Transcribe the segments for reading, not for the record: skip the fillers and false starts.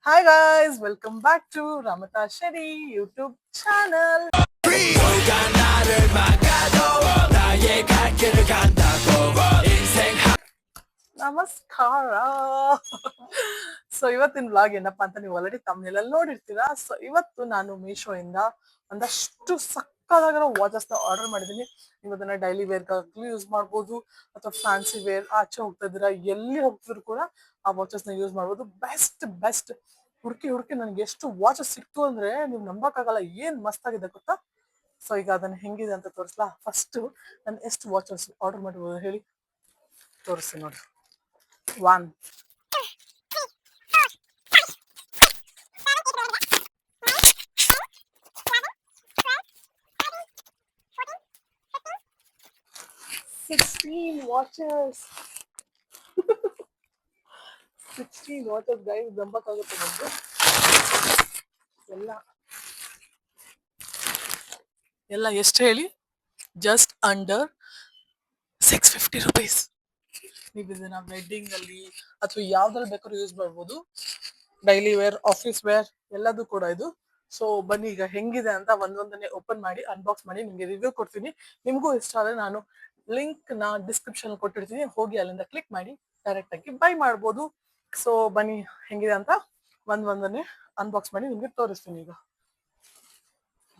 Hi guys, welcome back to Ramata Shetty YouTube channel. ನಮಸ್ಕಾರ. So ಇವತ್ತಿನ vlog ಏನಪ್ಪಾ ಅಂತ ನೀವು ಆಲ್ರೆಡಿ ತಮ್ಮನೆಲ್ಲ ನೋಡಿರ್ತೀರಾ. ಸೊ ಇವತ್ತು ನಾನು ಮೀಶೋ ಇಂದ ಒಂದಷ್ಟು ಸಕ್ಕದಾಗಿರೋ ವಾಚಸ್ ನ ಆರ್ಡರ್ ಮಾಡಿದೀನಿ. ನೀವು ಅದನ್ನ ಡೈಲಿ ವೇರ್ ಗಾಗ್ಲಿ ಯೂಸ್ ಮಾಡ್ಬೋದು, ಅಥವಾ ಫ್ಯಾನ್ಸಿ ವೇರ್, ಆಚೆ ಹೋಗ್ತಾ ಇದ್ದೀರಾ, ಎಲ್ಲಿ ಹೋಗ್ತಿದ್ರು ಕೂಡ ಆ ವಾಚಸ್ ನ ಯೂಸ್ ಮಾಡ್ಬೋದು. ಬೆಸ್ಟ್ ಬೆಸ್ಟ್ ಹುಡುಕಿ ಹುಡುಕಿ ನನಗೆ ಎಷ್ಟು ವಾಚಸ್ ಸಿಕ್ತು ಅಂದ್ರೆ ನೀವು ನಂಬಕ್ಕಾಗಲ್ಲ, ಏನ್ ಮಸ್ತ್ ಆಗಿದೆ ಗೊತ್ತಾ. ಸೊ ಈಗ ಅದನ್ನ ಹೆಂಗಿದೆ ಅಂತ ತೋರಿಸ್ಲಾ. ಫಸ್ಟ್ ನಾನು ಎಷ್ಟು ವಾಚಸ್ ಆರ್ಡರ್ ಮಾಡಿರ್ಬೋದು ಹೇಳಿ, ತೋರಿಸ್ತೀನಿ ನೋಡಿ. One, 16 watches. 16 ವಾಚಸ್ ಗೈಸ್, ನಂಬಕ್ಕಾಗುತ್ತೆ ನಮ್ಗೆ. ಎಲ್ಲ ಎಲ್ಲ ಎಷ್ಟು ಹೇಳಿ, ಜಸ್ಟ್ ಅಂಡರ್ 650 rupees. ನೀವು ಇದನ್ನ ವೆಡ್ಡಿಂಗ್ ಅಲ್ಲಿ ಅಥವಾ ಯಾವ್ದ್ರಲ್ಲಿ ಬೇಕಾದ್ರೂ ಯೂಸ್ ಮಾಡ್ಬೋದು. ಡೈಲಿ ವೇರ್, ಆಫೀಸ್ ವೇರ್ ಎಲ್ಲದೂ ಕೂಡ ಇದು. ಸೊ ಬನ್ನಿ ಈಗ ಹೆಂಗಿದೆ ಅಂತ ಒಂದೊಂದನ್ನೇ ಓಪನ್ ಮಾಡಿ ಅನ್ಬಾಕ್ಸ್ ಮಾಡಿ ನಿಮ್ಗೆ ರಿವ್ಯೂ ಕೊಡ್ತೀನಿ. ನಿಮ್ಗೂ ಇಷ್ಟ ಆದ್ರೆ ನಾನು ಲಿಂಕ್ ನ ಡಿಸ್ಕ್ರಿಪ್ಷನ್ ಕೊಟ್ಟಿರ್ತೀನಿ, ಹೋಗಿ ಅಲ್ಲಿಂದ ಕ್ಲಿಕ್ ಮಾಡಿ ಡೈರೆಕ್ಟ್ ಆಗಿ ಬೈ ಮಾಡ್ಬೋದು. ಸೊ ಬನ್ನಿ ಹೆಂಗಿದೆ ಅಂತ ಒಂದೊಂದನ್ನೇ ಅನ್ಬಾಕ್ಸ್ ಮಾಡಿ ನಿಮ್ಗೆ ತೋರಿಸ್ತೀನಿ ಈಗ.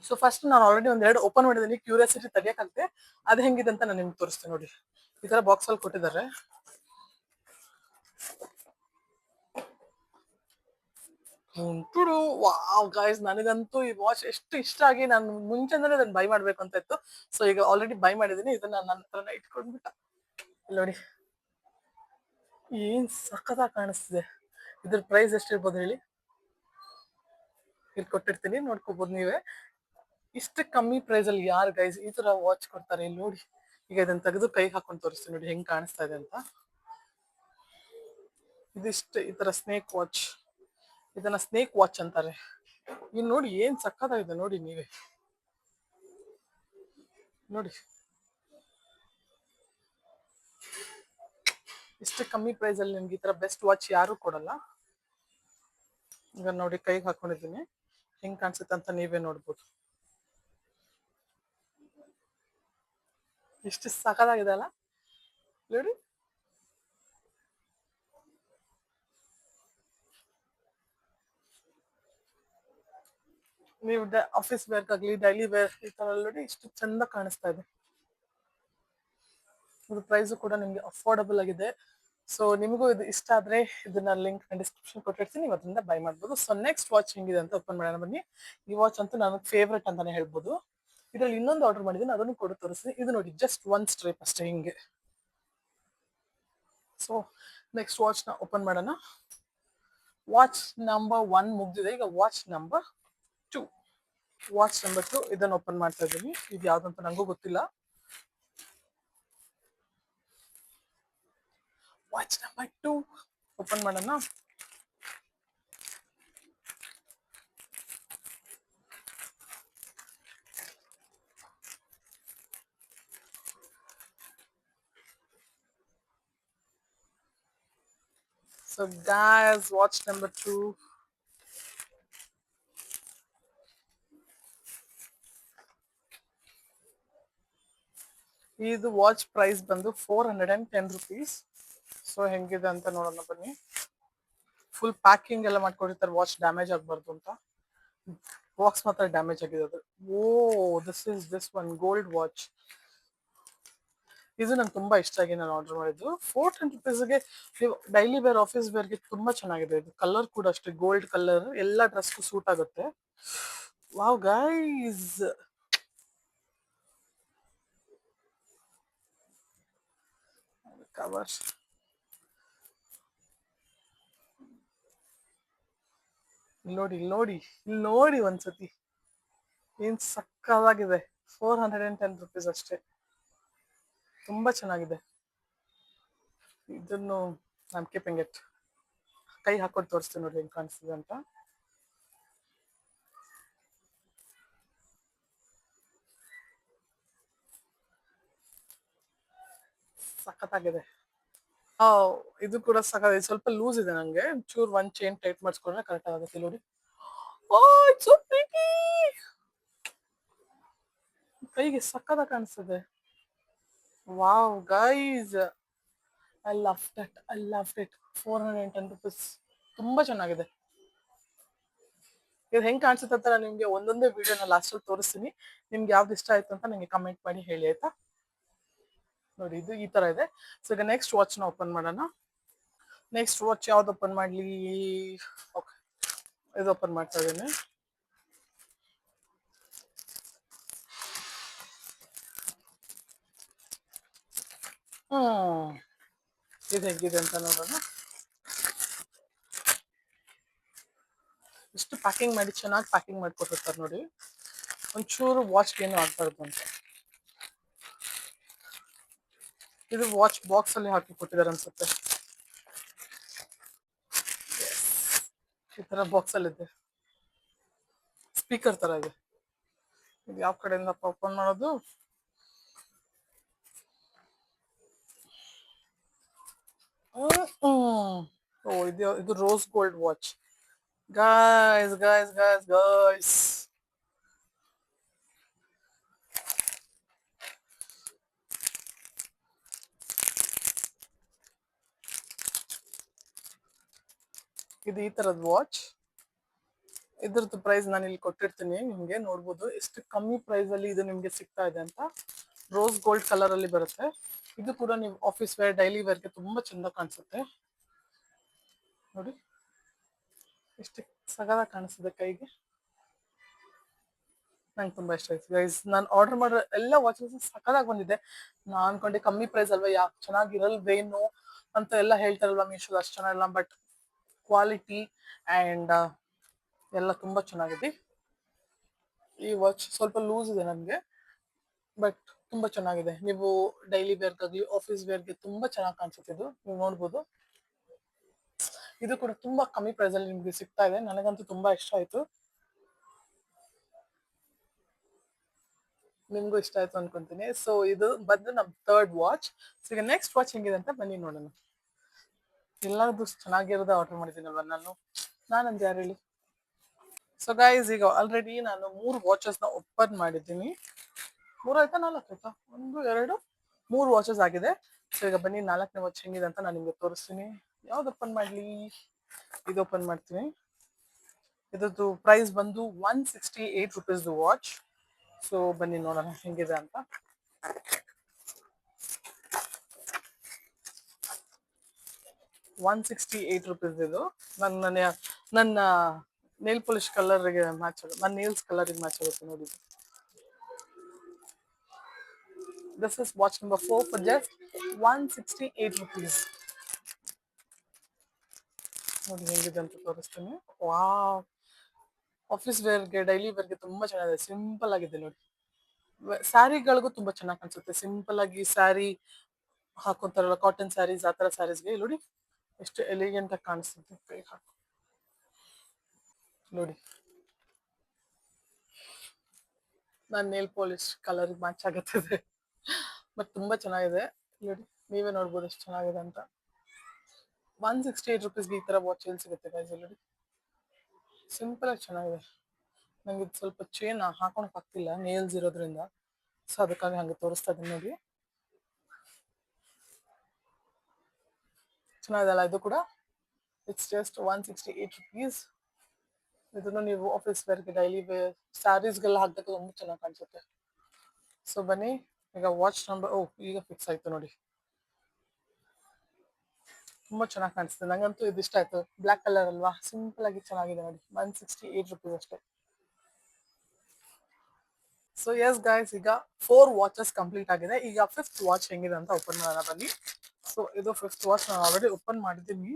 ಸೊ ಫಸ್ಟ್ ನಾನು ಆಲ್ರೆಡಿ ಒಂದೆರಡು ಓಪನ್ ಮಾಡಿದ್ದೀನಿ, ಕ್ಯೂರಿಯಾಸಿಟಿ ತೆಗಿಯಕಂತೆ. ಅದು ಹೆಂಗಿದೆ ಅಂತ ನಾನು ನಿಮ್ಗೆ ತೋರಿಸ್ತೀನಿ ನೋಡಿ. ಈ ತರ ಬಾಕ್ಸ್ ಅಲ್ಲಿ ಕೊಟ್ಟಿದ್ದಾರೆ. ವಾವ್ ಗೈಸ್, ನನಗಂತೂ ಈ ವಾಚ್ ಎಷ್ಟು ಇಷ್ಟ ಆಗಿ ನಾನು ಮುಂಚೆನೇ ಅದನ್ನ ಬೈ ಮಾಡ್ಬೇಕು ಅಂತ ಇತ್ತು. ಸೊ ಈಗ ಆಲ್ರೆಡಿ ಬೈ ಮಾಡಿದೀನಿ. ಇದನ್ನ ನನ್ನ ಹತ್ರನ ಇಟ್ಕೊಂಡ್ಬಿಟ್ಟ. ಇಲ್ಲಿ ನೋಡಿ, ಏನ್ ಸಖತ್ತಾಗಿ ಕಾಣಿಸ್ತಿದೆ. ಇದ್ರ ಪ್ರೈಸ್ ಎಷ್ಟಿರ್ಬೋದು ಹೇಳಿ, ಇಲ್ಲಿ ಕೊಟ್ಟಿರ್ತೀನಿ, ನೋಡ್ಕೋಬಹುದು ನೀವೇ. ಇಷ್ಟು ಕಮ್ಮಿ ಪ್ರೈಸ್ ಅಲ್ಲಿ ಯಾರು ಗೈಸ್ ಈ ತರ ವಾಚ್ ಕೊಡ್ತಾರೆ? ಇಲ್ಲಿ ನೋಡಿ. ಈಗ ಇದನ್ನ ತೆಗೆದು ಕೈಗೆ ಹಾಕೊಂಡು ತೋರಿಸ್ತೀನಿ ನೋಡಿ ಹೆಂಗ್ ಕಾಣಿಸ್ತಾ ಇದೆ ಅಂತ. ಇದಿಷ್ಟು ಈ ತರ ಸ್ನೇಕ್ ವಾಚ್, ಇದನ್ನ ಸ್ನೇಕ್ ವಾಚ್ ಅಂತಾರೆ. ಇಲ್ಲಿ ನೋಡಿ ಏನ್ ಸಕ್ಕತ್ತಾಗಿದೆ ನೋಡಿ ನೀವೇ ನೋಡಿ. ಇಷ್ಟು ಕಮ್ಮಿ ಪ್ರೈಸ್ ಅಲ್ಲಿ ನಿಮ್ಗೆ ಈ ತರ ಬೆಸ್ಟ್ ವಾಚ್ ಯಾರು ಕೊಡಲ್ಲ. ಈಗ ನೋಡಿ ಕೈಗೆ ಹಾಕೊಂಡಿದ್ದೀನಿ, ಹೆಂಗ್ ಕಾಣಿಸುತ್ತೆ ಅಂತ ನೀವೇ ನೋಡ್ಬೋದು. ಇಷ್ಟು ಸಕ್ಕತ್ತಾಗಿದೆ ಅಲ್ಲ ನೋಡಿ. ನೀವು ಆಫೀಸ್ ವೇರ್ ಆಗ್ಲಿ ಡೈಲಿ ವೇರ್ ಈ ತರ ನೋಡಿ ಇಷ್ಟು ಚಂದ ಕಾಣಿಸ್ತಾ ಇದೆ. ಇದು ಪ್ರೈಸ್ ಕೂಡ ನಿಮ್ಗೆ ಅಫೋರ್ಡಬಲ್ ಆಗಿದೆ. ಸೊ ನಿಮಗೂ ಇದು ಇಷ್ಟ ಆದ್ರೆ ಇದನ್ನ ಲಿಂಕ್ ಡಿಸ್ಕ್ರಿಪ್ಷನ್ ಕೊಟ್ಟಿರ್ತೀನಿ, ಅದರಿಂದ ಬೈ ಮಾಡ್ಬೋದು. ಸೊ ನೆಕ್ಸ್ಟ್ ವಾಚ್ ಹೆಂಗಿದೆ ಅಂತ ಓಪನ್ ಮಾಡೋಣ ಬನ್ನಿ. ಈ ವಾಚ್ ಅಂತೂ ನನಗೆ ಫೇವ್ರೆಟ್ ಅಂತಾನೆ ಹೇಳ್ಬೋದು. ಇದ್ರಲ್ಲಿ ಇನ್ನೊಂದು ಆರ್ಡರ್ ಮಾಡಿದ್ದೀನಿ, ಅದನ್ನು ಕೂಡ ತೋರಿಸ್ತೀನಿ. ಇದು ನೋಡಿ ಜಸ್ಟ್ ಒನ್ ಸ್ಟ್ರೈಪ್ ಅಷ್ಟೇ ಹಿಂಗೆ. ಸೊ ನೆಕ್ಸ್ಟ್ ವಾಚ್ ನ ಓಪನ್ ಮಾಡೋಣ. ವಾಚ್ ನಂಬರ್ 1 ಮುಗ್ದಿದೆ, ಈಗ ವಾಚ್ ನಂಬರ್ 2. ವಾಚ್ ನಂಬರ್ 2 ಇದನ್ನ ಓಪನ್ ಮಾಡ್ತಾ ಇದ್ದೀನಿ. ಇದು ಯಾವ್ದಂತ ನಂಗೂ ಗೊತ್ತಿಲ್ಲ. ವಾಚ್ ನಂಬರ್ 2 ಓಪನ್ ಮಾಡೋಣ. So guys, watch number 2. ಇದು ವಾಚ್ ಪ್ರೈಸ್ ಬಂದು 410 rupees. ಸೊ ಹೆಂಗಿದೆ ಅಂತ ನೋಡೋಣ ಬನ್ನಿ. ಫುಲ್ ಪ್ಯಾಕಿಂಗ್ ಎಲ್ಲ ಮಾಡ್ಕೊಂಡಿರ್ತಾರೆ ವಾಚ್ ಡ್ಯಾಮೇಜ್ ಆಗಬಾರ್ದು ಅಂತ. ಬಾಕ್ಸ್ ಮಾತ್ರ ಡ್ಯಾಮೇಜ್ ಆಗಿದೆ ಅದು. ಓ, ದಿಸ್ ಒನ್ ಗೋಲ್ಡ್ ವಾಚ್. ಇದು ನಂಗೆ ತುಂಬಾ ಇಷ್ಟ ಆಗಿ ನಾನು ಆರ್ಡರ್ ಮಾಡಿದ್ದು. 410 rupeesಗೆ ನೀವು ಡೈಲಿ ವೇರ್, ಆಫೀಸ್ ವೇರ್ಗೆ ತುಂಬಾ ಚೆನ್ನಾಗಿದೆ. ಇದು ಕಲರ್ ಕೂಡ ಅಷ್ಟೇ ಗೋಲ್ಡ್ ಕಲರ್, ಎಲ್ಲ ಡ್ರೆಸ್ಗೂ ಸೂಟ್ ಆಗುತ್ತೆ. ವಾವ್ ಗೈಸ್, ಕವರ್ ಇಲ್ಲಿ ನೋಡಿ ಒಂದ್ಸತಿ, ಏನ್ ಸಕ್ಕದಾಗಿದೆ. 410 rupees ಅಷ್ಟೇ, ತುಂಬಾ ಚೆನ್ನಾಗಿದೆ. ಇದನ್ನು ನಾನು ಕೀಪಿಂಗ್ ಇಟ್. ಕೈ ಹಾಕೊಂಡು ತೋರಿಸ್ತೀನಿ ನೋಡಿ ಹೆಂಗ್ ಕಾಣಿಸ್ತಿದೆ ಅಂತ. ಸಖತ್ತಾಗಿದೆ. ಇದು ಕೂಡ ಸಾಕಾಗಿದೆ, ಸ್ವಲ್ಪ ಲೂಸ್ ಇದೆ ನಂಗೆ, ಚೂರ್ ಒಂದ್ ಚೈನ್ ಟೈಟ್ ಮಾಡಿಸ್ಕೊಂಡ್ರೆ ಕರೆಕ್ಟ್ ಆಗುತ್ತೆ ನೋಡಿ. ಓ ಇಟ್ಸ್ ಸೋ ಪ್ರಿಟಿ, ಕೈಗೆ ಸಕ್ಕದ ಕಾಣಿಸ್ತದೆ. Wow guys, I love that, I love it. 410 rupees, ತುಂಬಾ ಚೆನ್ನಾಗಿದೆ. ಇದು ಹೆಂಗ್ ಕಾಣಿಸುತ್ತೆ ಅಂತ ನಾನು ನಿಮ್ಗೆ ಒಂದೊಂದೇ ವಿಡಿಯೋನ ಲಾಸ್ಟ್ ಅಲ್ಲಿ ತೋರಿಸ್ತೀನಿ. ನಿಮ್ಗೆ ಯಾವ್ದು ಇಷ್ಟ ಆಯ್ತು ಅಂತ ನಂಗೆ ಕಮೆಂಟ್ ಮಾಡಿ ಹೇಳಿ ಆಯ್ತಾ. ನೋಡಿ ಇದು ಈ ತರ ಇದೆ. ಸೊ ಈಗ ನೆಕ್ಸ್ಟ್ ವಾಚ್ ನ ಓಪನ್ ಮಾಡೋಣ. ನೆಕ್ಸ್ಟ್ ವಾಚ್ ಯಾವ್ದು ಓಪನ್ ಮಾಡ್ಲಿ? ಓಕೆ, ಇದು ಓಪನ್ ಮಾಡ್ತಾ ಇದ್ದೀನಿ. ಇದು ಹೇಗಿದೆ ಅಂತ ನೋಡೋಣ. ಇಷ್ಟು ಪ್ಯಾಕಿಂಗ್ ಮಾಡಿ ಚೆನ್ನಾಗಿ ಪ್ಯಾಕಿಂಗ್ ಮಾಡಿಕೊಟ್ಟಿರ್ತಾರೆ ನೋಡಿ, ಒಂಚೂರು ವಾಚ್ಗೆ ಏನು ಆಗ್ಬಾರ್ದು ಅಂತ. ಇದು ವಾಚ್ ಬಾಕ್ಸ್ ಅಲ್ಲಿ ಹಾಕಿ ಕೊಟ್ಟಿದ್ದಾರೆ ಅನ್ಸುತ್ತೆ. ಈ ತರ ಬಾಕ್ಸ್ ಅಲ್ಲಿ ಇದೆ, ಸ್ಪೀಕರ್ ತರ ಇದೆ. ಇದು ಯಾವ ಕಡೆಯಿಂದ ಓಪನ್ ಮಾಡೋದು? ಓ ಇದು rose gold watch. Guys guys guys guys, ಇದು ಈ ತರದ್ ವಾಚ್. ಇದ್ರದ್ದು ಪ್ರೈಸ್ ನಾನು ಇಲ್ಲಿ ಕೊಟ್ಟಿರ್ತೀನಿ, ನಿಮ್ಗೆ ನೋಡ್ಬೋದು ಎಷ್ಟು ಕಮ್ಮಿ ಪ್ರೈಸ್ ಅಲ್ಲಿ ಇದು ನಿಮ್ಗೆ ಸಿಗ್ತಾ ಇದೆ ಅಂತ. ರೋಸ್ ಗೋಲ್ಡ್ ಕಲರ್ ಅಲ್ಲಿ ಬರುತ್ತೆ. ಇದು ಕೂಡ ನೀವು ಆಫೀಸ್ ವೇರ್, ಡೈಲಿ ವೇರ್ಗೆ ತುಂಬಾ ಚಂದ ಕಾಣಿಸುತ್ತೆ ನೋಡಿ. ಎಷ್ಟು ಸಗದ ಕಾಣಿಸ್ತದೆ ಕೈಗೆ, ನಂಗೆ ತುಂಬಾ ಇಷ್ಟ ಆಯ್ತು ಗೈಸ್. ನಾನು ಆರ್ಡರ್ ಮಾಡೋ ಎಲ್ಲ ವಾಚಸ್ ಸಕ್ಕದಾಗಿ ಬಂದಿದೆ. ನಾನು ಅನ್ಕೊಂಡೆ ಕಮ್ಮಿ ಪ್ರೈಸ್ ಅಲ್ವಾ, ಯಾಕೆ ಚೆನ್ನಾಗಿರಲ್ವೇನು ಅಂತ ಎಲ್ಲ ಹೇಳ್ತಾರಲ್ವಾ ಮೀಶೋ, ಅಷ್ಟು ಚೆನ್ನಾಗಿಲ್ಲ. ಬಟ್ ಕ್ವಾಲಿಟಿ ಆ್ಯಂಡ್ ಎಲ್ಲ ತುಂಬಾ ಚೆನ್ನಾಗಿದೆ. ಈ ವಾಚ್ ಸ್ವಲ್ಪ ಲೂಸ್ ಇದೆ ನನಗೆ, ಬಟ್ ತುಂಬಾ ಚೆನ್ನಾಗಿದೆ. ನೀವು ಡೈಲಿ ವೇರ್ಗಾಗ್ಲಿ ಆಫೀಸ್ ವೇರ್ಗೆ ತುಂಬಾ ಚೆನ್ನಾಗಿ ಕಾಣಿಸುತ್ತೆ ಇದು, ನೀವು ನೋಡ್ಬೋದು. ಇದು ಕೂಡ ತುಂಬಾ ಕಮ್ಮಿ ಪ್ರೈಸ್ ಅಲ್ಲಿ ನಿಮ್ಗೆ ಸಿಗ್ತಾ ಇದೆ, ನನಗಂತೂ ತುಂಬಾ ಇಷ್ಟ ಆಯ್ತು. ನಿಮ್ಗೂ ಇಷ್ಟ ಆಯ್ತು ಅನ್ಕೊಂತೀನಿ. ಸೊ ಇದು ಬಂದು ನಮ್ ಥರ್ಡ್ ವಾಚ್. ಸೊ ಈಗ ನೆಕ್ಸ್ಟ್ ವಾಚ್ ಹೆಂಗಿದೆ ಅಂತ ಬನ್ನಿ ನೋಡೋಣ. ಎಲ್ಲಾದ್ರು ಚೆನ್ನಾಗಿರೋದ ಆರ್ಡರ್ ಮಾಡಿದ್ದೀನಲ್ವ ನಾನಂತ ಯಾರು ಹೇಳಿ. ಸೊ ಗೈಸ್, ಈಗ ಆಲ್ರೆಡಿ ನಾನು 3 ವಾಚಸ್ ನ ಓಪನ್ ಮಾಡಿದ್ದೀನಿ. 3 ಆಯ್ತಾ 4 ಆಯ್ತಾ? 1 2 3 ವಾಚಸ್ ಆಗಿದೆ. ಸೊ ಈಗ ಬನ್ನಿ 4ನೇ ವಾಚ್ ಹೆಂಗಿದೆ ಅಂತ ನಾನು ನಿಮ್ಗೆ ತೋರಿಸ್ತೀನಿ. ಯಾವ್ದು ಓಪನ್ ಮಾಡ್ಲಿ? ಇದು ಓಪನ್ ಮಾಡ್ತೀನಿ. ಇದ್ರದ್ದು ಪ್ರೈಸ್ ಬಂದು 168 rupees ವಾಚ್. ಸೊ ಬನ್ನಿ ನೋಡೋಣ ಹೆಂಗಿದೆ ಅಂತ. 168 rupees ಇದು. ನನ್ನ ನೇಲ್ ಪಾಲಿಶ್ ಕಲರ್ಗೆ ಮ್ಯಾಚ್ ಆಗುತ್ತೆ, ನನ್ನ ನೇಲ್ಸ್ ಕಲರ್ಗೆ ಮ್ಯಾಚ್ ಆಗುತ್ತೆ ನೋಡಿ. This is watch number 4 for just 168 rupees. ನೋಡಿ ಹೆಂಗಿದೆ ಅಂತ ತೋರಿಸ್ತೀನಿ. ವಾವ್, ಆಫೀಸ್ ವೇರ್ಗೆ ಡೈಲಿ ವೇರ್ಗೆ ತುಂಬಾ ಚೆನ್ನಾಗಿದೆ, ಸಿಂಪಲ್ ಆಗಿದೆ ನೋಡಿ. ಸ್ಯಾರಿಗಳಿಗೂ ತುಂಬಾ ಚೆನ್ನಾಗಿ ಕಾಣಿಸುತ್ತೆ. ಸಿಂಪಲ್ ಆಗಿ ಸ್ಯಾರಿ ಹಾಕೊಂತಾರಲ್ಲ, ಕಾಟನ್ ಸ್ಯಾರೀಸ್, ಆ ತರ ಸ್ಯಾರೀಸ್ಗೆ ನೋಡಿ ಎಷ್ಟು ಎಲಿಗೆಂಟ್ ಆಗಿ ಕಾಣಿಸುತ್ತೆ ಕೈ ಹಾಕಿ ನೋಡಿ. ನಾನು ನೇಲ್ ಪಾಲಿಶ್ ಕಲರ್ ಮ್ಯಾಚ್ ಆಗುತ್ತದೆ, ಬಟ್ ತುಂಬಾ ಚೆನ್ನಾಗಿದೆ ನೋಡಿ. ನೀವೇ ನೋಡ್ಬೋದು ಎಷ್ಟು ಚೆನ್ನಾಗಿದೆ ಅಂತ. 168 rupees ಈ ತರ ವಾಚ್ ಎಲ್ಲಿ ಸಿಗುತ್ತೆ ಗೈಸ್? ನೋಡಿ ಸಿಂಪಲ್ ಆಗಿ ಚೆನ್ನಾಗಿದೆ. ನಂಗೆ ಇದು ಸ್ವಲ್ಪ ಚೇನ್ ಹಾಕೊಳಕ್ ಆಗ್ತಿಲ್ಲ ನೇಲ್ಸ್ ಇರೋದ್ರಿಂದ, ಸೊ ಅದಕ್ಕಾಗಿ ಹಂಗೆ ತೋರಿಸ್ತಾ ಇದ್ದೀನಿ ನೋಡಿ. ಚೆನ್ನಾಗಿದೆಲ್ಲ ಇದು ಕೂಡ. It's just 168 rupees. ಇದನ್ನು ನೀವು ಆಫೀಸ್ ವೇರ್ಗೆ, ಡೈಲಿ ವೇರ್, ಸ್ಯಾರೀಸ್ಗೆಲ್ಲ ಹಾಕ್ಬೇಕು, ತುಂಬ ಚೆನ್ನಾಗಿ ಕಾಣಿಸುತ್ತೆ. ಸೊ ಬನ್ನಿ ಈಗ ವಾಚ್ ನಂಬರ್, ಈಗ ಫಿಕ್ಸ್ ಆಯ್ತು ನೋಡಿ. ತುಂಬಾ ಚೆನ್ನಾಗಿ ಕಾಣಿಸ್ತದೆ, ನಂಗಂತೂ ಇದು ಇಷ್ಟ ಆಯ್ತು. ಬ್ಲಾಕ್ ಕಲರ್ ಅಲ್ವಾ, ಸಿಂಪಲ್ ಆಗಿ ಚೆನ್ನಾಗಿದೆ ನೋಡಿ. 168 rupees ಅಷ್ಟೇ. ಸೊ ಎಸ್ ಗೈಸ್, ಈಗ 4 ವಾಚಸ್ ಕಂಪ್ಲೀಟ್ ಆಗಿದೆ. ಈಗ 5th ವಾಚ್ ಹೆಂಗಿದೆ ಅಂತ ಓಪನ್ ಮಾಡೋಣ ಬನ್ನಿ. ಸೊ ಇದು 5th ವಾಚ್ ನಾನು ಆಲ್ರೆಡಿ ಓಪನ್ ಮಾಡಿದ್ದೀನಿ.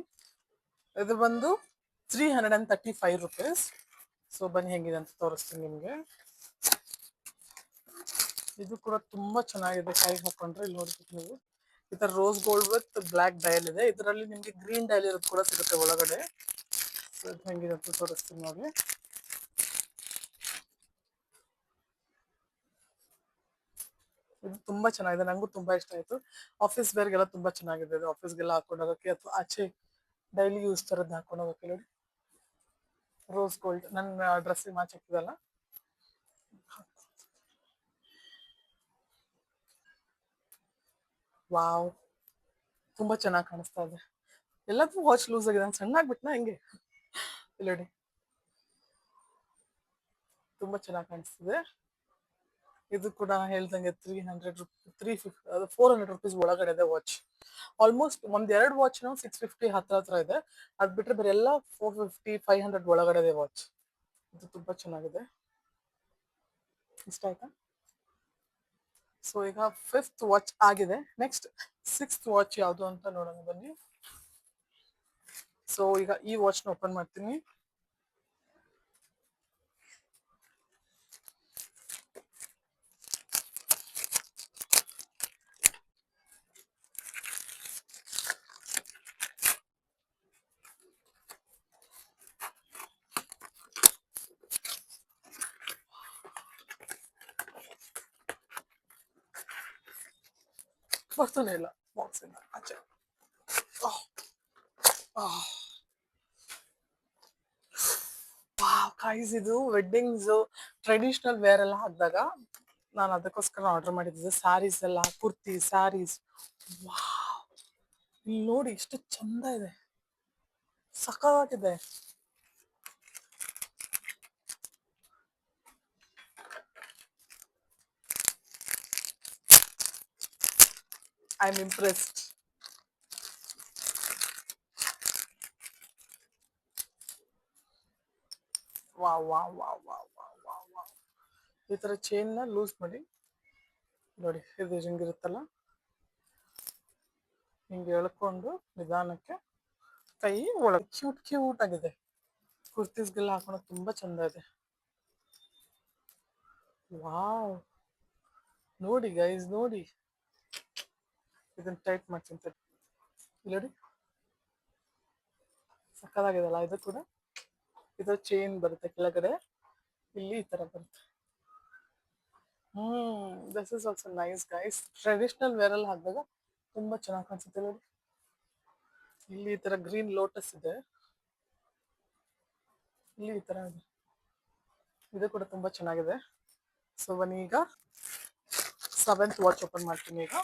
ಇದು ಬಂದು 335 rupees. ಸೊ ಬನ್ನಿ ಹೆಂಗಿದೆ ಅಂತ ತೋರಿಸ್ತೀನಿ ನಿಮಗೆ. ಇದು ಕೂಡ ತುಂಬಾ ಚೆನ್ನಾಗಿದೆ, ಕೈಗೆ ಹಾಕೊಂಡ್ರೆ. ಇಲ್ಲಿ ನೋಡ್ಬೇಕು ನೀವು, ಈ ತರ rose gold with black dial ಇದೆ. ಇದರಲ್ಲಿ ನಿಮ್ಗೆ ಗ್ರೀನ್ ಡಯಲ್ ಇರೋದು ಕೂಡ ಸಿಗುತ್ತೆ ಒಳಗಡೆ. ಸೊ ಇದು ಹೆಂಗಿದೆ ಅಂತ ತೋರಿಸ್ತೀನಿ ನೋಡಿ. ಇದು ತುಂಬಾ ಚೆನ್ನಾಗಿದೆ, ನಂಗೂ ತುಂಬಾ ಇಷ್ಟ ಆಯ್ತು. ಆಫೀಸ್ ವೇರ್ಗೆಲ್ಲ ತುಂಬಾ ಚೆನ್ನಾಗಿದೆ ಇದು, ಆಫೀಸ್ಗೆಲ್ಲ ಹಾಕೊಂಡು ಹೋಗೋಕ್ಕೆ ಅಥವಾ ಆಚೆ ಡೈಲಿ ಯೂಸ್ ತರದ್ ಹಾಕೊಂಡು ಹೋಗೋಕ್ಕೆ ನೋಡಿ. ರೋಸ್ ಗೋಲ್ಡ್ ನನ್ನ ಡ್ರೆಸ್ಸಿಗೆ ಮ್ಯಾಚ್ ಆಗ್ತದಲ್ಲ. ವಾವ್, ತುಂಬಾ ಚೆನ್ನಾಗಿ ಕಾಣಿಸ್ತಾ ಇದೆ. ಎಲ್ಲದೂ ವಾಚ್ ಲೂಸ್ ಆಗಿದೆ, ನಾನು ಸಣ್ಣ ಆಗ್ಬಿಟ್ನಾ ಹೆಂಗೆ. ಇಲ್ಲಿ ನೋಡಿ, ತುಂಬಾ ಚೆನ್ನಾಗಿ ಕಾಣಿಸ್ತಿದೆ. ಇದು ಕೂಡ ಹೇಳ್ದಂಗೆ 400 ರುಪೀಸ್ ಒಳಗಡೆ ಇದೆ ವಾಚ್. ಆಲ್ಮೋಸ್ಟ್ ಒಂದೆರಡು ವಾಚ್ 650 ಹತ್ರ ಇದೆ. ಅದ್ ಬಿಟ್ರೆ ಬೇರೆ ಎಲ್ಲ 450 500 ಒಳಗಡೆ ಇದೆ ವಾಚ್. ಇದು ತುಂಬಾ ಚೆನ್ನಾಗಿದೆ, ಇಷ್ಟ ಆಯ್ತಾ. ಸೊ ಈಗ 5th ವಾಚ್ ಆಗಿದೆ, ನೆಕ್ಸ್ಟ್ 6th ವಾಚ್ ಯಾವುದು ಅಂತ ನೋಡೋಣ ಬನ್ನಿ. ಸೊ ಈಗ ಈ ವಾಚ್ನ ಓಪನ್ ಮಾಡ್ತೀನಿ. ಬರ್ತಾನೆ ಇಲ್ಲ ಬಾಕ್ಸ್ ಇಂದ ಆಚೆ. ಗೈಸ್, ಇದು ವೆಡ್ಡಿಂಗ್ಸ್ ಟ್ರೆಡಿಷನಲ್ ವೇರ್ ಎಲ್ಲ ಹಾಕಿದಾಗ ನಾನು ಅದಕ್ಕೋಸ್ಕರ ಆರ್ಡರ್ ಮಾಡಿದ್ದೆ. ಸ್ಯಾರೀಸ್ ಎಲ್ಲ, ಕುರ್ತಿ ಸ್ಯಾರೀಸ್. ಇಲ್ಲಿ ನೋಡಿ ಎಷ್ಟು ಚಂದ ಇದೆ, ಸಖತ್ತಾಗಿದೆ. I am impressed. Wow wow wow wow wow wow wow. ಈ ತರ ಚೈನ್ ನ ಲೂಸ್ ಮಾಡಿ ನೋಡಿ, ಇದು ಹಿಂಗಿರುತ್ತಲ್ಲ, ಹಿಂಗೆ ಎಳ್ಕೊಂಡು ನಿಧಾನಕ್ಕೆ ಕೈ ಒಳಗೆ ಕ್ಯೂಟ್ ಕ್ಯೂಟ್ ಆಗಿದೆ. ಕುರ್ತೀಸ್ಗೆಲ್ಲ ಹಾಕೊಳಕ್ ತುಂಬಾ ಚಂದ ಇದೆ. ವಾವ್, ನೋಡಿ ಗೈಸ್ ನೋಡಿ, ಇದನ್ನ ಟೈಟ್ ಮಾಡ್ತೀನಿ ನೋಡಿ, ಸಕ್ಕದಾಗಿದೆಲ್ಲ. ಇದು ಕೂಡ ಇದು ಚೈನ್ ಬರುತ್ತೆ ಕೆಳಗಡೆ, ಇಲ್ಲಿ ಈ ತರ ಬರುತ್ತೆ. This is also nice guys. Traditional wear ಅಲ್ಲಿ ಹಾಕಿದಾಗ ತುಂಬಾ ಚೆನ್ನಾಗಿ ಕಾಣಿಸುತ್ತೆ ನೋಡಿ. ಇಲ್ಲಿ ಈ ತರ ಗ್ರೀನ್ ಲೋಟಸ್ ಇದೆ, ಇಲ್ಲಿ ಈ ತರ ಇದೆ, ಇದು ಕೂಡ ತುಂಬಾ ಚೆನ್ನಾಗಿದೆ. ಸೊ ಬನ್ನಿ ಈಗ 7th ವಾಚ್ ಓಪನ್ ಮಾಡ್ತೀನಿ ಈಗ.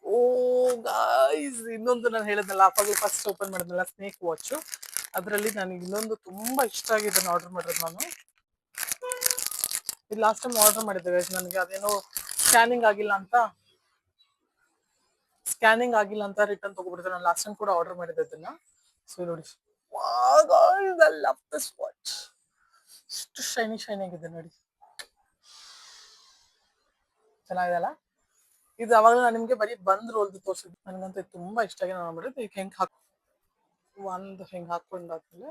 ಓ ಗಾಯ್ಸ್, ಇನ್ನೊಂದು ನಾನು ಹೇಳಿದ್ನಲ್ಲ ಅಪ್ಪಾಗೆ ಫಸ್ಟ್ ಓಪನ್ ಮಾಡಿದ್ನಲ್ಲ ಸ್ನೇಕ್ ವಾಚ್, ಅದರಲ್ಲಿ ನನಗೆ ಇನ್ನೊಂದು ತುಂಬಾ ಇಷ್ಟ ಆಗಿದೆ ಆರ್ಡರ್ ಮಾಡಿರೋದು ನಾನು. ಇದು ಲಾಸ್ಟ್ ಟೈಮ್ ಆರ್ಡರ್ ಮಾಡಿದ್ದೆ ಗೈಸ್, ನನಗೆ ಅದೇನೋ ಸ್ಕ್ಯಾನಿಂಗ್ ಆಗಿಲ್ಲ ಅಂತ ರಿಟರ್ನ್ ತಗೊಬಿಡ್ತಾರೆ. ನಾನು ಲಾಸ್ಟ್ ಟೈಮ್ ಕೂಡ ಆರ್ಡರ್ ಮಾಡಿದ್ದೆ ಅದನ್ನ. ಸೊ ನೋಡಿ, ಐ ಲವ್ ದಿಸ್ ವಾಚ್. ಎಷ್ಟು ಶೈನಿ ಶೈನಿ ಆಗಿದೆ ನೋಡಿ, ಚೆನ್ನಾಗಿದೆ. ಇದು ಅವಾಗ ನಾನು ನಿಮ್ಗೆ ಬರೀ ಬಂದ್ ರೋಲ್ದು ತೋರಿಸಿದ್ದು, ನನಗಂತೂ ತುಂಬಾ ಇಷ್ಟ ಆಗಿ ನಾನು ಮಾಡಿದ್ದು. ಈಗ ಹೆಂಗ್ ಒಂದು ಹಿಂಗೆ ಹಾಕೊಂಡಾದ್ಮೇಲೆ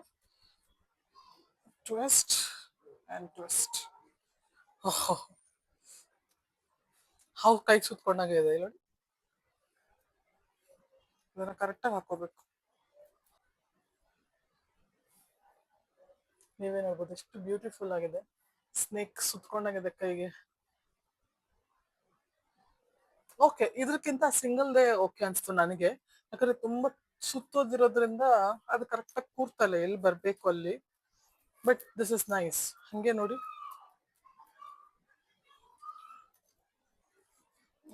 ಟ್ವಿಸ್ಟ್ ಅಂಡ್ ಟ್ವಿಸ್ಟ್. ಹಾವು ಕೈಗೆ ಸುತ್ಕೊಂಡಾಗೆ ಇದೆ ಇಲ್ಲಿ ನೋಡಿ. ಇದನ್ನ ಕರೆಕ್ಟಾಗಿ ಹಾಕೋಬೇಕು. ನೀವೇ ನೋಡ್ಬೋದು ಎಷ್ಟು ಬ್ಯೂಟಿಫುಲ್ ಆಗಿದೆ, ಸ್ನೇಕ್ ಸುತ್ಕೊಂಡಾಗಿದೆ ಕೈಗೆ. ಓಕೆ, ಇದಕ್ಕಿಂತ ಸಿಂಗಲ್ ಡೇ ಓಕೆ ಅನ್ಸ್ತು ನನಗೆ, ಯಾಕಂದ್ರೆ ತುಂಬಾ ಸುತ್ತೋದಿರೋದ್ರಿಂದ ಅದು ಕರೆಕ್ಟಾಗಿ ಕೂರ್ತಲ್ಲ ಎಲ್ಲಿ ಬರ್ಬೇಕು ಅಲ್ಲಿ. But this is nice. ಹಂಗೆ ನೋಡಿ,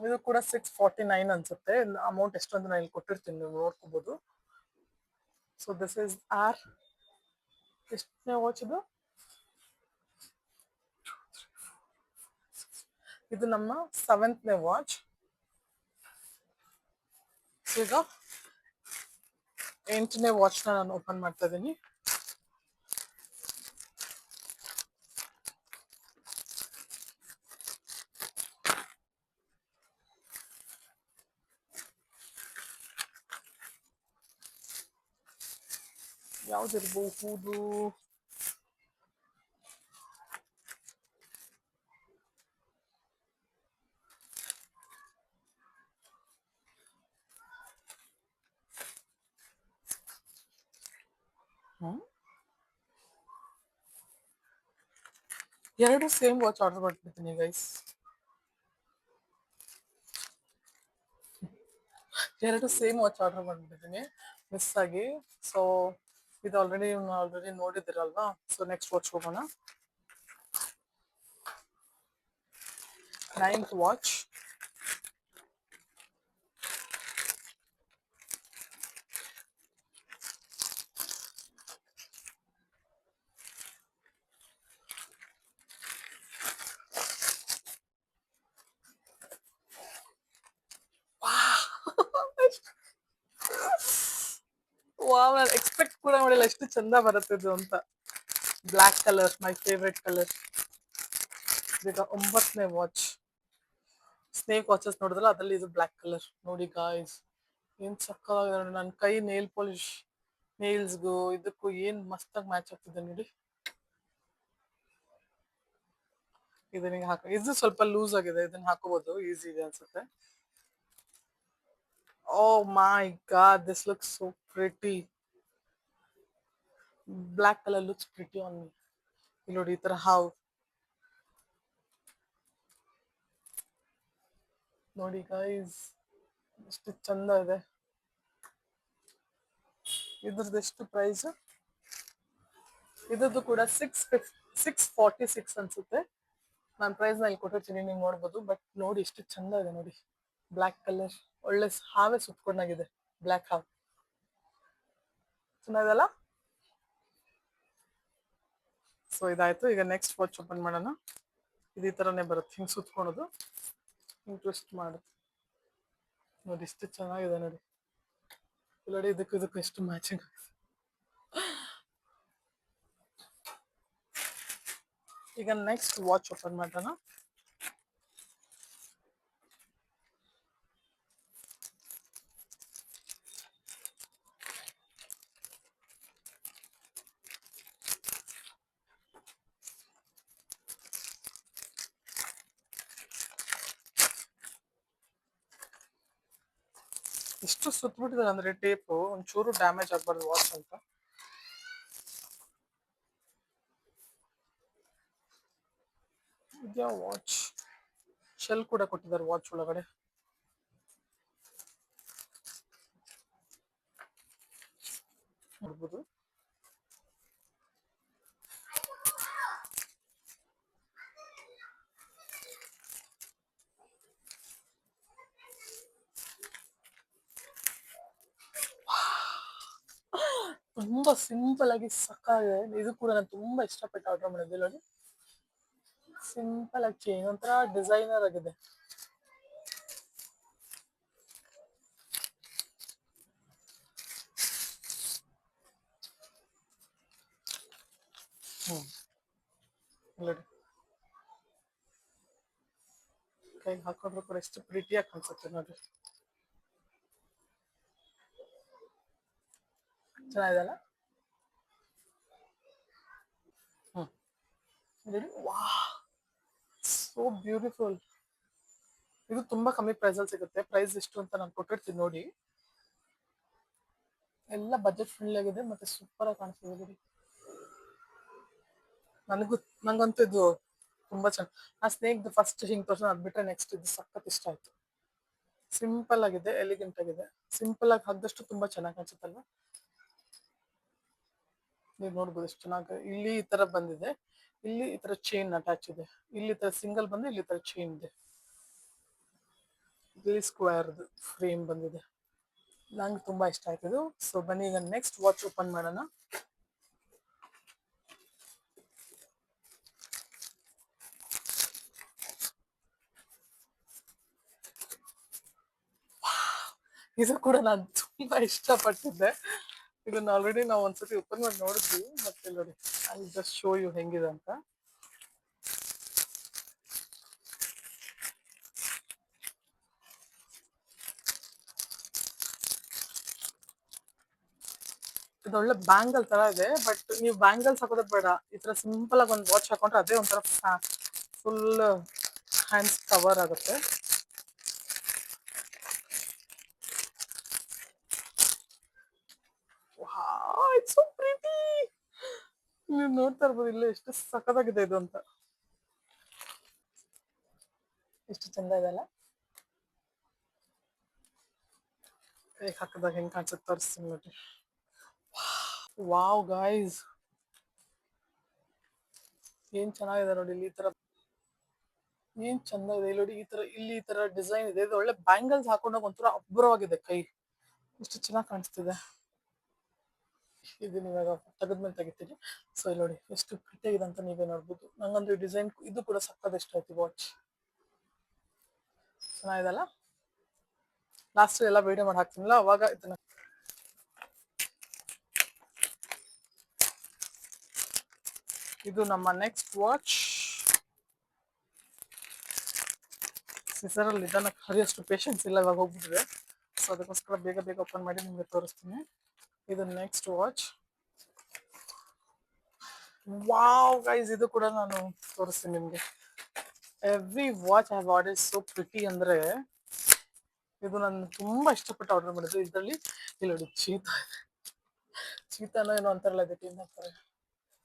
ಇದು ಕೂಡ 649 ಅನ್ಸುತ್ತೆ. ಅಮೌಂಟ್ ಎಷ್ಟು ಅಂತ ನಾನು ಇಲ್ಲಿ ಕೊಟ್ಟಿರ್ತೀನಿ, ನೀವು ನೋಡ್ಕೋಬಹುದು. ಸೊ ದಿಸ್ ಇಸ್ ಆರ್ ಎಷ್ಟನೇ ವಾಚ್ ಇದು? ಇದು ನಮ್ಮ 7th ವಾಚ್. ಈಗ 8ನೇ ವಾಚ್ನ ನಾನು ಓಪನ್ ಮಾಡ್ತಾ ಇದ್ದೀನಿ. ಯಾವ್ದಿರ್ಬಹುದು? ಎರಡು ಸೇಮ್ ವಾಚ್ ಆರ್ಡರ್ ಮಾಡ್ಬಿಡ್ತೀನಿ ಗೈಸ್. ಎರಡು ಸೇಮ್ ವಾಚ್ ಆರ್ಡರ್ ಮಾಡ್ಬಿಟ್ಟಿದ್ದೀನಿ ಮಿಸ್ ಆಗಿ. ಸೊ ಇದು ಆಲ್ರೆಡಿ ನೋಡಿದಿರಲ್ವಾ. ಸೊ ನೆಕ್ಸ್ಟ್ ವಾಚ್ ಹೋಗೋಣ. 9th watch. ವಾವ್, ನಾನು ಎಕ್ಸ್ಪೆಕ್ಟ್ ಕೂಡ ಮಾಡಿಲ್ಲ ಎಷ್ಟು ಚಂದ ಬರುತ್ತಿದ್ದು ಅಂತ. Black colour, my favourite colour. ಈಗ 9ನೇ ವಾಚ್. ಸ್ನೇಕ್ ವಾಚಸ್ ನೋಡಿದ್ರಲ್ಲ, ಅದರಲ್ಲಿ ಇದು ಬ್ಲ್ಯಾಕ್ ಕಲರ್. ನೋಡಿ ಗಾಯ್ಸ್, ಏನ್ ಸಕ್ಕತ್ತಾಗಿದೆ ನೋಡಿ. ನನ್ನ ಕೈ ನೇಲ್ ಪಾಲಿಶ್ ನೇಲ್ಸ್ಗೂ ಇದಕ್ಕೂ ಏನ್ ಮಸ್ತಾಗಿ ಮ್ಯಾಚ್ ಆಗ್ತಿದೆ ನೋಡಿ. ಇದನ್ನ ಇದು ಸ್ವಲ್ಪ ಲೂಸ್ ಆಗಿದೆ, ಇದನ್ನ ಹಾಕೋಬಹುದು, ಈಸಿ ಇದೆ ಅನ್ಸುತ್ತೆ. Oh my god, this looks so pretty. Black colour looks pretty on me. ಇಲ್ಲಿ ನೋಡಿ, ಈ ತರ ಹಾವು ನೋಡಿ ಗೈಸ್, ಎಷ್ಟು ಚಂದ ಇದೆ. ಇದ್ರದ್ದು ಎಷ್ಟು ಪ್ರೈಸ್? ಇದ್ರದ್ದು ಕೂಡ 646 ಅನ್ಸುತ್ತೆ. ನಾನು ಪ್ರೈಸ್ ನ ಇಲ್ಲಿ ಕೊಟ್ಟಿರ್ತೀನಿ, ನೀವು ನೋಡ್ಬೋದು. ಬಟ್ ನೋಡಿ ಎಷ್ಟು ಚಂದ ಇದೆ ನೋಡಿ. ಬ್ಲ್ಯಾಕ್ ಕಲರ್, ಒಳ್ಳೆ ಹಾವೇ ಸುತ್ಕೊಂಡಾಗಿದೆ, ಬ್ಲ್ಯಾಕ್ ಹಾವ್. ಚೆನ್ನಾಗಲ್ಲ? ಸೊ ಇದಾಯ್ತು. ಈಗ ನೆಕ್ಸ್ಟ್ ವಾಚ್ ಓಪನ್ ಮಾಡೋಣ. ಇದು ಈ ತರನೇ ಬರುತ್ತೆ, ಹಿಂಗ್ ಸುತ್ಕೊಳೋದು, ಹಿಂಗ್ ಟ್ವಿಸ್ಟ್ ಮಾಡುದು. ನೋಡಿ ಎಷ್ಟು ಚೆನ್ನಾಗಿದೆ ನೋಡಿ. ನೋಡಿ ಇದಕ್ಕೂ ಎಷ್ಟು ಮ್ಯಾಚಿಂಗ್. ಈಗ ನೆಕ್ಸ್ಟ್ ವಾಚ್ ಓಪನ್ ಮಾಡೋಣ. ಎಷ್ಟು ಸುತ್ತಬಿಟ್ಟಿದ್ದಾರೆ ಅಂದ್ರೆ ಟೇಪು, ಒಂಚೂರು ಡ್ಯಾಮೇಜ್ ಆಗ್ಬಾರ್ದು ವಾಚ್ ಅಂತ. ಇದ್ಯಾ ವಾಚ್ ಶೆಲ್ ಕೂಡ ಕೊಟ್ಟಿದ್ದಾರೆ ವಾಚ್ ಒಳಗಡೆ. ನೋಡ್ಬೋದು. ತುಂಬಾ ಸಿಂಪಲ್ ಆಗಿ ಸಕ್ಕಾಗಿದೆ. ಇದು ಕೂಡ ನಾನು ತುಂಬಾ ಇಷ್ಟಪಟ್ಟು ಆರ್ಡರ್ ಮಾಡಿದ್ದೆ ನೋಡಿ. ಸಿಂಪಲ್ ಆಗಿ ಚೇಂಜ್, ಒಂಥರ ಡಿಸೈನರ್ ಆಗಿದೆ. ನೋಡಿ, ಕೈಗೆ ಹಾಕೊಂಡ್ರು ಕೂಡ ಎಷ್ಟು ಪ್ರೀತಿಯಾಗಿ ಕಾಣಿಸುತ್ತೆ ನೋಡಿ. ಚೆನ್ನಾಗಿದೆಲ್ಲ. ನೋಡಿ, ವಾ, ಸೋ ಬ್ಯೂಟಿಫುಲ್. ಇದು ತುಂಬಾ ಕಮ್ಮಿ ಪ್ರೈಸ್ ಅಲ್ಲಿ ಸಿಗುತ್ತೆ. ಪ್ರೈಸ್ ಎಷ್ಟು ಅಂತ ನಾನು ಕೊಟ್ಟಿರ್ತೀನಿ ನೋಡಿ. ಎಲ್ಲ ಬಜೆಟ್ ಫ್ರೆಂಡ್ಲಿ ಆಗಿದೆ, ಮತ್ತೆ ಸೂಪರ್ ಆಗಿ ಕಾಣಿಸ್ತಿದೆ ನೋಡಿ. ನಂಗಂತೂ ಇದು ತುಂಬಾ ಚೆನ್ನಾಗಿ. ಆ ಸ್ನೇಕ್ ಫಸ್ಟ್ ಹಿಂಗ್ ತೋರ್ಸ, ಅದ್ ಬಿಟ್ರೆ ನೆಕ್ಸ್ಟ್ ಇದು ಸಖತ್ ಇಷ್ಟ ಆಯ್ತು. ಸಿಂಪಲ್ ಆಗಿದೆ, ಎಲಿಗೆಂಟ್ ಆಗಿದೆ. ಸಿಂಪಲ್ ಆಗಿ ಹಾಕಿದಷ್ಟು ತುಂಬಾ ಚೆನ್ನಾಗಿ ಕಾಣಿಸುತ್ತಲ್ವಾ. ನೀವು ನೋಡ್ಬೋದು ಎಷ್ಟು ಚೆನ್ನಾಗಿ. ಇಲ್ಲಿ ಈ ತರ ಬಂದಿದೆ, ಇಲ್ಲಿ ಈ ತರ ಚೈನ್ ಅಟ್ಯಾಚ್ ಇದೆ, ಇಲ್ಲಿ ಈ ತರ ಸಿಂಗಲ್ ಬಂದು ಇಲ್ಲಿ ಈ ತರ ಚೈನ್ ಇದೆ. ಇಲ್ಲಿ ಸ್ಕ್ವೇರ್ ಫ್ರೇಮ್ ಬಂದಿದೆ. ನಂಗೆ ತುಂಬಾ ಇಷ್ಟ ಆಯ್ತು. ಸೊ ಬನ್ನಿ ಈಗ ನೆಕ್ಸ್ಟ್ ವಾಚ್ ಓಪನ್ ಮಾಡೋಣ. ಇದು ಕೂಡ ನಾನು ತುಂಬಾ ಇಷ್ಟಪಟ್ಟಿದ್ದೆ. ಇದನ್ನ ಆಲ್ರೆಡಿ ನಾವು ಒಂದ್ಸತಿ ಓಪನ್ ಮಾಡಿ ನೋಡಿದ್ವಿ. ಮತ್ತೆ ನೋಡಿ, ಐ ಜಸ್ಟ್ ಶೋ ಯು ಹೆಂಗಿದೆ ಅಂತ. ಇದು ಒಳ್ಳೆ ಬ್ಯಾಂಗಲ್ ತರ ಇದೆ. ಬಟ್ ನೀವು ಬ್ಯಾಂಗಲ್ಸ್ ಹಾಕೋದ್ ಬೇಡ, ಈ ತರ ಸಿಂಪಲ್ ಆಗಿ ಒಂದು ವಾಚ್ ಹಾಕೊಂಡ್ರೆ ಅದೇ ಒಂಥರ ಫುಲ್ ಹ್ಯಾಂಡ್ಸ್ ಕವರ್ ಆಗುತ್ತೆ. It's so pretty. ನೀವು ನೋಡ್ತಾ ಇರ್ಬೋದು ಇಲ್ಲೇ ಎಷ್ಟು ಸಖತ್ತಾಗಿದೆ ಇದು ಅಂತ. ಎಷ್ಟು ಚಂದ ಇದೆಲ್ಲ. ಕೈ ಹಾಕಿದಾಗ ಹೆಂಗೆ ಕಾಣಿಸುತ್ತೆ ತೋರಿಸ್ತೀನಿ ನೋಡಿ. ವಾವ್ ಗಾಯ್ಸ್, ಏನ್ ಚೆನ್ನಾಗಿದೆ ನೋಡಿ. ಇಲ್ಲಿ ಈ ತರ ಏನ್ ಚಂದ ಇದೆ ಇಲ್ಲಿ ನೋಡಿ. ಈ ತರ ಇಲ್ಲಿ ಈ ತರ ಡಿಸೈನ್ ಇದೆ. ಇದು ಒಳ್ಳೆ ಬ್ಯಾಂಗಲ್ಸ್ ಹಾಕೊಂಡಾಗ ಒಂಥರ ಅಬ್ಬರವಾಗಿದೆ ಕೈ. ಎಷ್ಟು ಚೆನ್ನಾಗಿ ಕಾಣಿಸ್ತಿದೆ. ಇದನ್ನ ಇವಾಗ ತೆಗೆದ್ಮೇಲೆ ತೆಗಿತೀನಿ. ಸೊ ಇಲ್ಲಿ ನೋಡಿ ಎಷ್ಟು ಪ್ರಿಟಿಯಾಗಿದೆ ಅಂತ ನೀವೇ ನೋಡ್ಬೋದು. ನಂಗಂದ್ರೆ ಡಿಸೈನ್ ಇದು ಕೂಡ ಸಕ್ಕದ ಇಷ್ಟ ಆಯ್ತು. ವಾಚ್ ಚೆನ್ನಾಗಿದೆಲ್ಲ. ಲಾಸ್ಟ್ ಎಲ್ಲ ವಿಡಿಯೋ ಮಾಡಿ ಹಾಕ್ತೀನಲ್ಲ ಅವಾಗ ಇದನ್ನ. ಇದು ನಮ್ಮ ನೆಕ್ಸ್ಟ್ ವಾಚ್. ಸಿಸರಲ್ಲಿ ಇದನ್ನ ಹರಿಯಷ್ಟು ಪೇಷನ್ಸ್ ಇಲ್ಲ, ಇವಾಗ ಹೋಗ್ಬಿಟ್ಟಿದೆ. ಸೊ ಅದಕ್ಕೋಸ್ಕರ ಬೇಗ ಬೇಗ ಓಪನ್ ಮಾಡಿ ನಿಮಗೆ ತೋರಿಸ್ತೀನಿ. ಇದು ನೆಕ್ಸ್ಟ್ ವಾಚ್. ವಾವ್ ಗೈಸ್, ಇದು ಕೂಡ ನಾನು ತೋರಿಸ್ತೀನಿ ನಿಮಗೆ. Every watch I have order so pretty ಅಂದ್ರೆ ಇದು ನಾನು ತುಂಬಾ ಇಷ್ಟಪಟ್ಟು ಆರ್ಡರ್ ಮಾಡಿದ್ದು. ಇದರಲ್ಲಿ ಇಲ್ಲಿ ನೋಡಿ ಚೀತಾನೋ ಏನೋ ಅಂತಾರಲ್ಲ, ಇದಕ್ಕೆ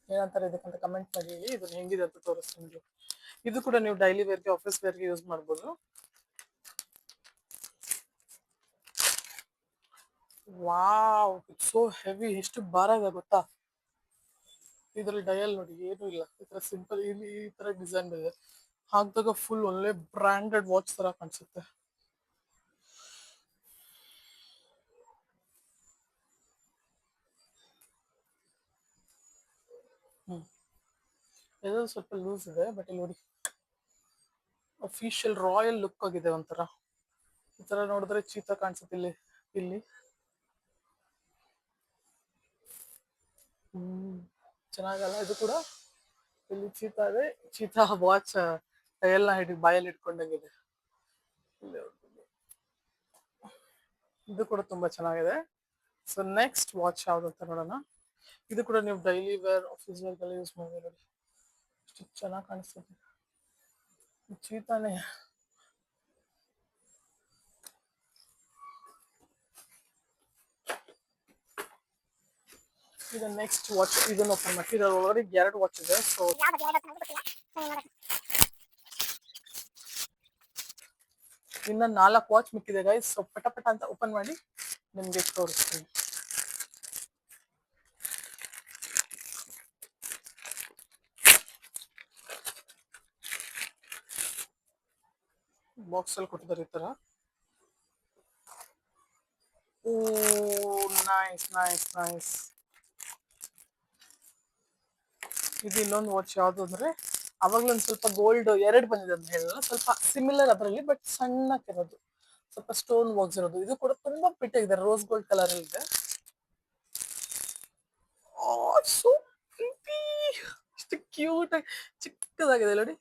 ಏನಂತಾರೆ ಇದಕ್ಕಂತ ಕಮೆಂಟ್ ಮಾಡಿ. ಇದನ್ನ ಹೆಂಗಿದೆ ಅಂತ ತೋರಿಸ್ತೀನಿ. ಇದು ಕೂಡ ನೀವು ಡೈಲಿ ವೇರ್ಗೆ, ಆಫೀಸ್ ವೇರ್ಗೆ ಯೂಸ್ ಮಾಡ್ಬೋದು. Wow, it's so heavy. ಎಷ್ಟು ಭಾರ ಇದೆ ಗೊತ್ತಾ. ಇದರಲ್ಲಿ ಡಯಲ್ ನೋಡಿ ಏನು ಇಲ್ಲ, ಈ ತರ ಸಿಂಪಲ್ ಇಲ್ಲಿ ಈ ತರ ಡಿಸೈನ್ ಇದೆ. ಹಾಕಿದಾಗ ಫುಲ್ ಒಳ್ಳೆ ಬ್ರಾಂಡೆಡ್ ವಾಚ್ ತರ ಕಾಣಿಸುತ್ತೆ. ಇದು ಸ್ವಲ್ಪ ಲೂಸ್ ಇದೆ, ಬಟ್ ಇಲ್ಲಿ ನೋಡಿ ಅಫಿಷಿಯಲ್ ರಾಯಲ್ ಲುಕ್ ಆಗಿದೆ ಒಂಥರ. ಈ ತರ ನೋಡಿದ್ರೆ ಚೀತಾ ಕಾಣಿಸುತ್ತೆ ಇಲ್ಲಿ ಇಲ್ಲಿ. ಚೆನ್ನಾಗಲ್ಲ ಇದು ಕೂಡ. ಇಲ್ಲಿ ಚೀತಾ ಇದೆ, ಚೀತಾ ವಾಚ್ ಎಲ್ಲ ಬಾಯಲ್ಲಿ ಇಟ್ಕೊಂಡಂಗಿದೆ. ಇದು ಕೂಡ ತುಂಬಾ ಚೆನ್ನಾಗಿದೆ. ಸೊ ನೆಕ್ಸ್ಟ್ ವಾಚ್ ಯಾವ್ದು ಅಂತ ನೋಡೋಣ. ಇದು ಕೂಡ ನೀವು ಡೈಲಿ ವೇರ್, ಆಫೀಸ್ ವೇರ್ಗೆಲ್ಲ ಯೂಸ್ ಮಾಡ್ಬೋದು. ನೋಡಿ ಎಷ್ಟು ಚೆನ್ನಾಗಿ ಕಾಣಿಸ್ತದೆ. ಚೀತಾನೆ. ಇದು ನೆಕ್ಸ್ಟ್ ವಾಚ್. ಇದನ್ನ ಓಪನ್ ಮಾಡಿ. ಇದರ ಒಳಗಡೆ 2 ವಾಚ್ ಇದೆ. ಸೊ ಇನ್ನ 4 ವಾಚ್ ಮಿಕ್ಕಿದೆ ಗೈಸ್. ಸೊ ಪಟ ಪಟ ಅಂತ ಓಪನ್ ಮಾಡಿ ನಿಮ್ಗೆ ತೋರಿಸ್ತೀನಿ. ಬಾಕ್ಸ್ ಅಲ್ಲಿ ಕೊಟ್ಟಿದ್ದಾರೆ ಈ ತರ. ಓ ನೈಸ್ ನೈಸ್ ನೈಸ್. ಇದು ಇನ್ನೊಂದು ವಾಚ್ ಯಾವ್ದು ಅಂದ್ರೆ, ಅವಾಗ್ಲೂ ಒಂದು ಸ್ವಲ್ಪ ಗೋಲ್ಡ್ 2 ಬಂದಿದೆ ಅಂತ ಹೇಳಲ್ಲ, ಸ್ವಲ್ಪ ಸಿಮಿಲರ್ ಅದರಲ್ಲಿ, ಬಟ್ ಸಣ್ಣಕ್ಕಿರೋದು, ಸ್ವಲ್ಪ ಸ್ಟೋನ್ ವರ್ಕ್ಸ್ ಇರೋದು. ಇದು ಕೂಡ ತುಂಬಾ ಪ್ರಿಟಿ ಇದೆ, ರೋಸ್ ಗೋಲ್ಡ್ ಕಲರ್ ಇದೆ. ಸೋ ಪ್ರಿಟಿ, ಎಷ್ಟು ಕ್ಯೂಟ್ ಆಗಿ ಚಿಕ್ಕದಾಗಿದೆ ನೋಡಿ.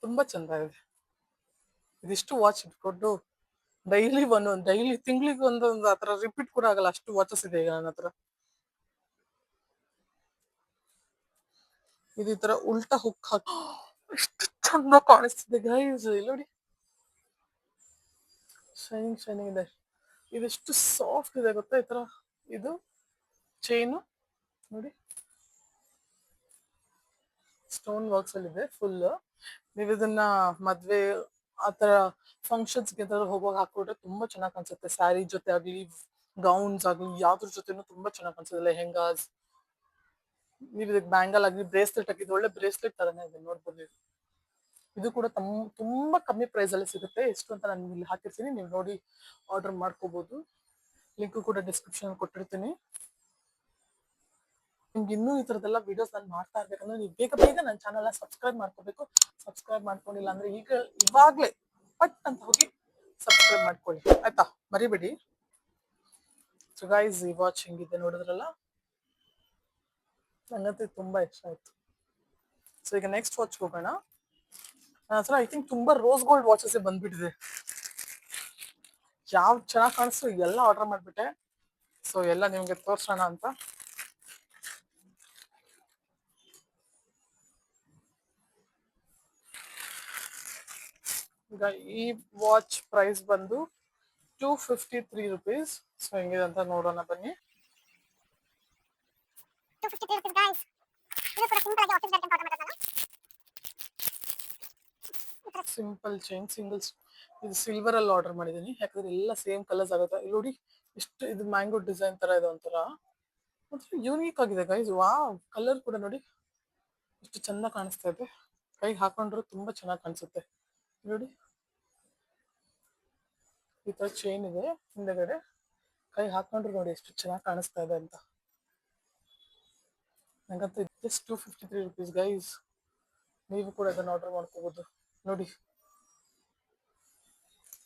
ತುಂಬಾ ಚಂದ ಇದೆ. ಇದಿಷ್ಟು ವಾಚ್ ಇಟ್ಕೊಂಡು ಡೈಲಿ ತಿಂಗಳಿಗೆ ಒಂದೊಂದು ಆತರ ರಿಪೀಟ್ ಕೂಡ ಆಗಲ್ಲ, ಅಷ್ಟು ವಾಚಸ್ ಇದೆ ಈಗ ನನ್ನ ಹತ್ರ. ಇದು ಈ ತರ ಉಲ್ಟಾ ಹುಕ್ ಹಾಕಿ ಎಷ್ಟು ಚಂದ ಕಾಣಿಸ್ತಿದೆ ಗೈಸ್. ಇಲ್ಲಿ ನೋಡಿ ಶೈನಿಂಗ್ ಶೈನಿಂಗ್ ಇದೆ. ಇದೆಷ್ಟು ಸಾಫ್ಟ್ ಇದೆ ಗೊತ್ತಾ. ಈ ತರ ಇದು ಚೈನು ನೋಡಿ, ಸ್ಟೋನ್ ವರ್ಕ್ಸ್ ಅಲ್ಲಿ ಇದೆ ಫುಲ್. ನೀವು ಇದನ್ನ ಮದ್ವೆ ಆತರ ಫಂಕ್ಷನ್ಸ್ಗೆ ಹೋಗುವಾಗ ಹಾಕೊಂಡ್ರೆ ತುಂಬಾ ಚೆನ್ನಾಗಿ ಕಾಣಿಸುತ್ತೆ. ಸ್ಯಾರಿ ಜೊತೆ ಆಗ್ಲಿ, ಗೌನ್ಸ್ ಆಗ್ಲಿ, ಯಾವ್ದ್ರ ಜೊತೆನೂ ತುಂಬಾ ಚೆನ್ನಾಗಿ ಕಾಣಿಸುತ್ತೆ. ಲೆಹೆಂಗಾಸ್, ನೀವು ಇದಕ್ಕೆ ಬ್ಯಾಂಗಲ್ ಆಗ್ಲಿ, ಬ್ರೇಸ್ಲೆಟ್ ಹಾಕಿದ್ರೆ ಒಳ್ಳೆ ಬ್ರೇಸ್ಲೆಟ್ ತರನೇ ಇದೆ, ನೋಡ್ಬೋದು. ಇದು ಕೂಡ ತುಂಬಾ ಕಮ್ಮಿ ಪ್ರೈಸ್ ಅಲ್ಲಿ ಸಿಗುತ್ತೆ. ಎಷ್ಟು ಅಂತ ನಾನು ಇಲ್ಲಿ ಹಾಕಿರ್ತೀನಿ, ನೀವು ನೋಡಿ ಆರ್ಡರ್ ಮಾಡ್ಕೋಬಹುದು. ಲಿಂಕ್ ಕೂಡ ಡಿಸ್ಕ್ರಿಪ್ಷನ್ ಕೊಟ್ಟಿರ್ತೀನಿ. ನಿಮ್ಗೆ ಇನ್ನೂ ಈ ತರದೆಲ್ಲ ವಿಡಿಯೋಸ್ ನಾನು ಮಾಡ್ತಾ ಇರ್ಬೇಕಂದ್ರೆ ನೀವು ಬೇಗ ಬೇಗ ನನ್ನ ಚಾನಲ್ ಸಬ್ಸ್ಕ್ರೈಬ್ ಮಾಡ್ಕೋಬೇಕು. ಸಬ್ಸ್ಕ್ರೈಬ್ ಮಾಡ್ಕೊಂಡಿಲ್ಲ ಅಂದ್ರೆ ಇವಾಗ್ಲೇ ಪಟ್ ಅಂತ ಹೋಗಿ ಸಬ್ಸ್ಕ್ರೈಬ್ ಮಾಡ್ಕೊಳ್ಳಿ, ಆಯ್ತಾ, ಮರಿಬೇಡಿ. ಸೊ ಗೈಸ್, ಈ ವಾಚ್ ಹೆಂಗಿದೆ ನೋಡಿದ್ರಲ್ಲ, ನನಗಂತೂ ತುಂಬಾ ಇಷ್ಟ ಆಯ್ತು. ಸೊ ಈಗ ನೆಕ್ಸ್ಟ್ ವಾಚ್ ಹೋಗೋಣ. ನನ್ನ ಹತ್ರ ಐ ಥಿಂಕ್ ತುಂಬಾ ರೋಸ್ ಗೋಲ್ಡ್ ವಾಚಸ್ ಬಂದ್ಬಿಟ್ಟಿದೆ. ಯಾವ್ದು ಚೆನ್ನಾಗಿ ಕಾಣಿಸ್ತು ಎಲ್ಲ ಆರ್ಡರ್ ಮಾಡ್ಬಿಟ್ಟೆ. ಸೊ ಎಲ್ಲ ನಿಮ್ಗೆ ತೋರ್ಸೋಣ ಅಂತ. ಈಗ ಈ ವಾಚ್ ಪ್ರೈಸ್ ಬಂದು 253 rupees. ಸೊ ಹೆಂಗಿದೆ ಅಂತ ನೋಡೋಣ ಬನ್ನಿ. 253 rupees guys. ಇದು ಕೂಡ ಸಿಂಪಲ್ ಆಗಿ ಆಫೀಸ್ ವೇರ್ ಅಂತ ಆರ್ಡರ್ ಮಾಡಿರೋದು ನಾನು. Simple chain singles. ಇದು ಸಿಲ್ವರಲ್ಲಿ ಆರ್ಡರ್ ಮಾಡಿದ್ದೀನಿ, ಯಾಕಂದ್ರೆ ಎಲ್ಲ ಸೇಮ್ ಕಲರ್ಸ್ ಆಗುತ್ತೆ. ಇಲ್ಲಿ ನೋಡಿ ಇಷ್ಟು ಇದು ಮ್ಯಾಂಗೋ ಡಿಸೈನ್ ತರ ಇದೆ, ಒಂಥರ ಮತ್ತೆ ಯೂನಿಕ್ ಆಗಿದೆ ಗೈಸ್. ವಾವ್, ಕಲರ್ ಕೂಡ ನೋಡಿ ಎಷ್ಟು ಚಂದ ಕಾಣಿಸ್ತಾ ಇದೆ. ಕೈಗೆ ಹಾಕೊಂಡ್ರು ತುಂಬಾ ಚೆನ್ನಾಗಿ ಕಾಣಿಸುತ್ತೆ ನೋಡಿ. ಈ ತರ ಚೈನ್ ಇದೆ ಹಿಂದೆಗಡೆ, ಕೈ ಹಾಕೊಂಡ್ರು ನೋಡಿ ಎಷ್ಟು ಚೆನ್ನಾಗಿ ಕಾಣಿಸ್ತಾ ಇದೆ ಅಂತ. ನಂಗಂತೂ ಜಸ್ಟ್ 253 rupees ಗೈಸ್. ನೀವು ಕೂಡ ಇದನ್ನು ಆರ್ಡರ್ ಮಾಡ್ಕೋಬಹುದು ನೋಡಿ.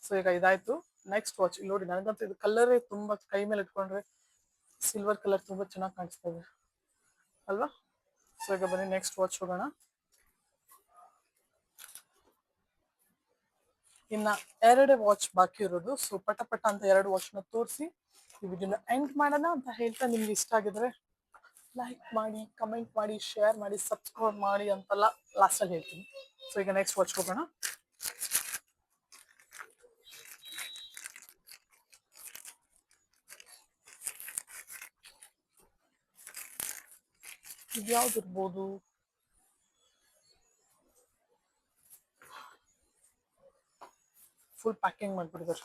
ಸೊ ಈಗ ಇದಾಯ್ತು. ನೆಕ್ಸ್ಟ್ ವಾಚ್ ಇಲ್ಲಿ ನೋಡಿ, ನನಗಂತೂ ಇದು ಕಲರೇ ತುಂಬಾ, ಕೈ ಮೇಲೆ ಇಟ್ಕೊಂಡ್ರೆ ಸಿಲ್ವರ್ ಕಲರ್ ತುಂಬಾ ಚೆನ್ನಾಗಿ ಕಾಣಿಸ್ತಾ ಇದೆ ಅಲ್ವಾ. ಸೊ ಈಗ ಬನ್ನಿ ನೆಕ್ಸ್ಟ್ ವಾಚ್ ಹೋಗೋಣ. ಇನ್ನ ಎರಡೇ ವಾಚ್ ಬಾಕಿ ಇರೋದು. ಸೊ ಪಟ ಪಟ ಅಂತ ಎರಡು ವಾಚ್ನ ತೋರಿಸಿ ಈ ವಿಡಿಯೋನ ಎಂಡ್ ಮಾಡೋಣ ಅಂತ ಹೇಳ್ತಾ, ನಿಮ್ಗೆ ಇಷ್ಟ ಆಗಿದ್ರೆ ಲೈಕ್ ಮಾಡಿ, ಕಮೆಂಟ್ ಮಾಡಿ, ಶೇರ್ ಮಾಡಿ, ಸಬ್ಸ್ಕ್ರೈಬ್ ಮಾಡಿ ಅಂತೆಲ್ಲ ಲಾಸ್ಟಲ್ಲಿ ಹೇಳ್ತೀನಿ. ಸೊ ಈಗ ನೆಕ್ಸ್ಟ್ ವಾಚ್ ಹೋಗೋಣ. ಇದ್ಯಾವ್ದಿರ್ಬೋದು? ಫುಲ್ ಪ್ಯಾಕಿಂಗ್ ಮಾಡ್ಬಿಟ್ಟಿದ್ದಾರೆ.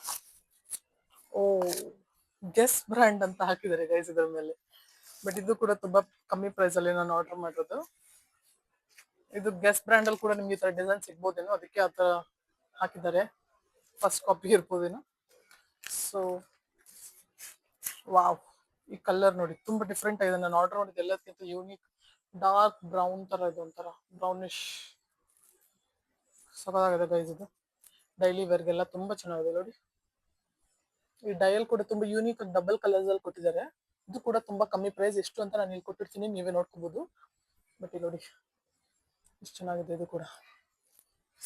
ಓ, ಗೆಸ್ ಬ್ರ್ಯಾಂಡ್ ಅಂತ ಹಾಕಿದ್ದಾರೆ ಗೈಸ್ ಇದರ ಮೇಲೆ. ಬಟ್ ಇದು ಕೂಡ ತುಂಬಾ ಕಮ್ಮಿ ಪ್ರೈಸ್ ಅಲ್ಲಿ ನಾನು ಆರ್ಡರ್ ಮಾಡಿರೋದು. ಇದು ಗೆಸ್ ಬ್ರ್ಯಾಂಡ್ ಅಲ್ಲಿ ಕೂಡ ನಿಮ್ಗೆ ಈ ತರ ಡಿಸೈನ್ ಸಿಗ್ಬೋದೇನೋ, ಅದಕ್ಕೆ ಆ ತರ ಹಾಕಿದ್ದಾರೆ. ಫಸ್ಟ್ ಕಾಪಿ ಇರ್ಬೋದೇನೋ. ಸೊ ವಾವ್, ಈ ಕಲರ್ ನೋಡಿ ತುಂಬಾ ಡಿಫ್ರೆಂಟ್ ಆಗಿದೆ. ನಾನು ಆರ್ಡರ್ ಮಾಡಿದ ಎಲ್ಲದಕ್ಕಿಂತ ಯೂನಿಕ್ ಡಾರ್ಕ್ ಬ್ರೌನ್ ತರ ಇದೆ, ಒಂಥರ ಬ್ರೌನಿಶ್. ಸಖತ್ತಾಗಿದೆ ಗೈಸ್ ಇದು. ಡೈಲಿ ವೇರ್ಗೆಲ್ಲ ತುಂಬಾ ಚೆನ್ನಾಗಿದೆ ನೋಡಿ. ಈ ಡಯಲ್ ಕೂಡ ತುಂಬಾ ಯೂನಿಕ್ ಡಬಲ್ ಕಲರ್ಸ್ ಅಲ್ಲಿ ಕೊಟ್ಟಿದ್ದಾರೆ. ಇದು ಕೂಡ ತುಂಬಾ ಕಮ್ಮಿ ಪ್ರೈಸ್. ಎಷ್ಟು ಅಂತ ನಾನು ಇಲ್ಲಿ ಕೊಟ್ಟಿರ್ತೀನಿ, ನೀವೇ ನೋಡ್ಕೋಬಹುದು. ಬಟ್ ಇಲ್ಲಿ ನೋಡಿ ಎಷ್ಟು ಚೆನ್ನಾಗಿದೆ ಇದು ಕೂಡ.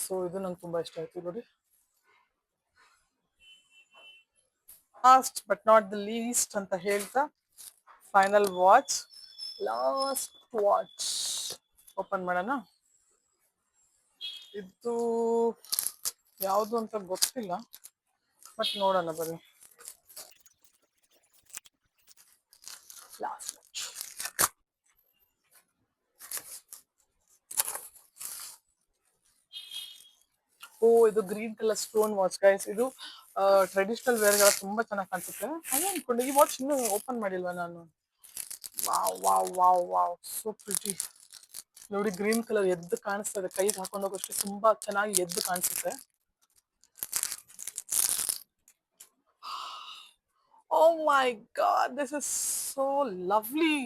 ಸೊ ಇದು ನಂಗೆ ತುಂಬಾ ಇಷ್ಟ ಆಯ್ತು ನೋಡಿ. Last but not the least ಅಂತ ಹೇಳ್ತಾ, final watch, last watch open ಮಾಡೋಣ. ಇದು ಯಾವುದು ಅಂತ ಗೊತ್ತಿಲ್ಲ, ಬಟ್ ನೋಡೋಣ ಬನ್ನಿ. Last watch. ಓ, ಇದು green colour stone watch guys. ಇದು ಟ್ರೆಡಿಷನಲ್ ವೇರ್ ಗಳ ತುಂಬಾ ಚೆನ್ನಾಗಿ ಕಾಣಿಸುತ್ತೆ. ಅದೇ ಅನ್ಕೊಂಡೆ ಈ ವಾಚ್ ಇನ್ನೂ ಓಪನ್ ಮಾಡಿಲ್ವಾ ನಾನು. Wow wow wow wow, so pretty ನೋಡಿ. ಗ್ರೀನ್ ಕಲರ್ ಎದ್ದು ಕಾಣಿಸ್ತಾ ಇದೆ, ಕೈಗೆ ಹಾಕೊಂಡು ಹೋಗೋಷ್ಟು ತುಂಬಾ ಚೆನ್ನಾಗಿ ಎದ್ದು ಕಾಣಿಸುತ್ತೆ. Oh my god, this is so lovely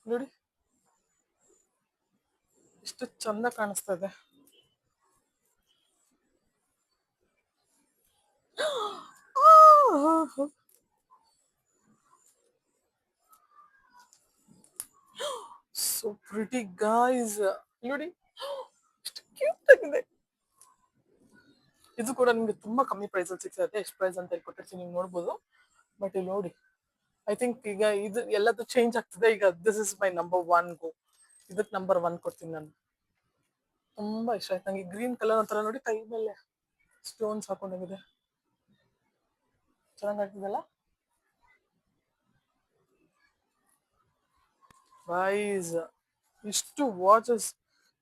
ನೋಡಿ, ಎಷ್ಟು ಚಂದ ಕಾಣಿಸ್ತಾ ಇದೆ. ಸೋ ಪ್ರಿಟಿ ಗೈಸ್ ನೋಡಿ, ಎಷ್ಟು ಕ್ಯೂಟ್ ಆಗಿದೆ. ಇದು ಕೂಡ ನಿಮ್ಗೆ ತುಂಬಾ ಕಮ್ಮಿ ಪ್ರೈಸ್ ಅಲ್ಲಿ ಸಿಗ್ತದೆ. ಎಷ್ಟು ಪ್ರೈಸ್ ಅಂತ ಹೇಳಿ ಕೊಟ್ಟಿರ್ತೀನಿ, ನೀವು ನೋಡ್ಬೋದು. ಬಟ್ ಇಲ್ಲಿ ನೋಡಿ, ಐ ಥಿಂಕ್ ಈಗ ಇದು ಎಲ್ಲದೂ ಚೇಂಜ್ ಆಗ್ತದೆ. ಈಗ ದಿಸ್ ಇಸ್ ಮೈ ನಂಬರ್ 1 ಗೋ. ಇದಕ್ಕೆ ನಂಬರ್ 1 ಕೊಡ್ತೀನಿ ನಾನು. ತುಂಬಾ ಇಷ್ಟ ಆಯ್ತು ನಂಗೆ. ಗ್ರೀನ್ ಕಲರ್ ಒಂಥರ ನೋಡಿ, ಕೈ ಮೇಲೆ ಸ್ಟೋನ್ಸ್ ಹಾಕೊಂಡೋಗಿದೆ, ಚೆನ್ನಾಗಾಗ್ತಿದೆಲ್ಲ ಗೈಸ್. ಇಷ್ಟು ವಾಚಸ್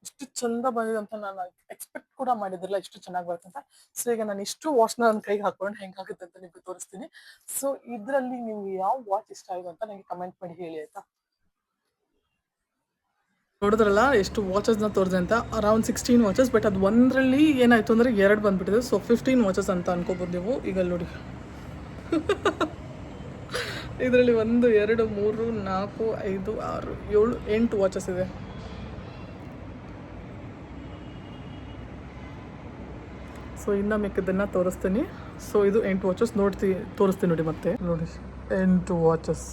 ಇಷ್ಟು ಚಂದ ಬಂದಿದೆ ಅಂತ ನಾನು ಎಕ್ಸ್ಪೆಕ್ಟ್ ಕೂಡ ಮಾಡಿದ್ರಲ್ಲ, ಇಷ್ಟು ಚೆನ್ನಾಗಿ ಬರುತ್ತೆ ಅಂತ. ಸೊ ಈಗ ನಾನು ಇಷ್ಟು ವಾಚ್ನ ನನ್ನ ಕೈಗೆ ಹಾಕೊಂಡು ಹೆಂಗಾಗುತ್ತೆ ಅಂತ ನಿಮ್ಗೆ ತೋರಿಸ್ತೀನಿ. ಸೊ ಇದರಲ್ಲಿ ನಿಮ್ಗೆ ಯಾವ ವಾಚ್ ಇಷ್ಟ ಆಗಿದೆ ಅಂತ ನನಗೆ ಕಮೆಂಟ್ ಮಾಡಿ ಹೇಳಿ ಆಯ್ತಾ. ನೋಡಿದ್ರಲ್ಲ ಎಷ್ಟು ವಾಚಸ್ನ ತೋರಿದೆ ಅಂತ. Around 16 watches. ಬಟ್ ಅದು ಒಂದರಲ್ಲಿ ಏನಾಯ್ತು ಅಂದರೆ 2 ಬಂದ್ಬಿಟ್ಟಿದೆ. ಸೊ 15 ವಾಚಸ್ ಅಂತ ಅನ್ಕೋಬೋದು ನೀವು. ಈಗ ನೋಡಿ ಇದರಲ್ಲಿ 1 2 3 4 5 6 7 8 ವಾಚಸ್ ಇದೆ. ಸೊ ಇನ್ನು ಮಿಕ್ಕಿದ್ದನ್ನು ತೋರಿಸ್ತೀನಿ. ಸೊ ಇದು 8 ವಾಚಸ್ ತೋರಿಸ್ತೀನಿ ನೋಡಿ. ಮತ್ತೆ ನೋಡಿ 8 ವಾಚಸ್.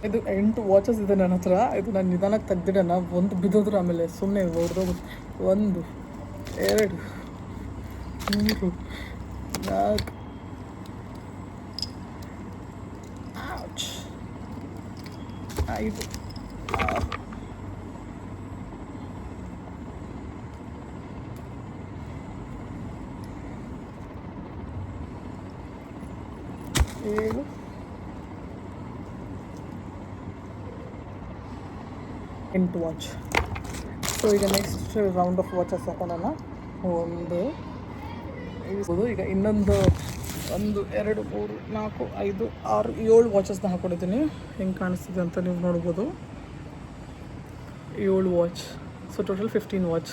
ಇದು 8 ವಾಚಸ್ ಇದೆ ನನ್ನ ಹತ್ರ. ಇದು ನಾನು ನಿಧಾನಕ್ಕೆ ತೆಗ್ದಿಡೋಣ. ಒಂದು ಬಿದ್ದೋದ್ರೆ ಆಮೇಲೆ ಸುಮ್ಮನೆ ಹೊಡೆದೋಗುತ್ತೆ. 1 2 3 4 5 6 7 8 ವಾಚ್. ಸೊ ಈಗ ನೆಕ್ಸ್ಟ್ ರೌಂಡ್ ಆಫ್ ವಾಚಸ್ ಹಾಕೋಣ. ಒಂದು ಈಗ ಇನ್ನೊಂದು 1 2 3 4 5 6 7 ವಾಚಸ್ನ ಹಾಕ್ಕೊಂಡಿದ್ದೀನಿ. ಹೆಂಗೆ ಕಾಣಿಸ್ತಿದೆ ಅಂತ ನೀವು ನೋಡ್ಬೋದು. 7 ವಾಚ್, ಸೊ ಟೋಟಲ್ 15 ವಾಚ್.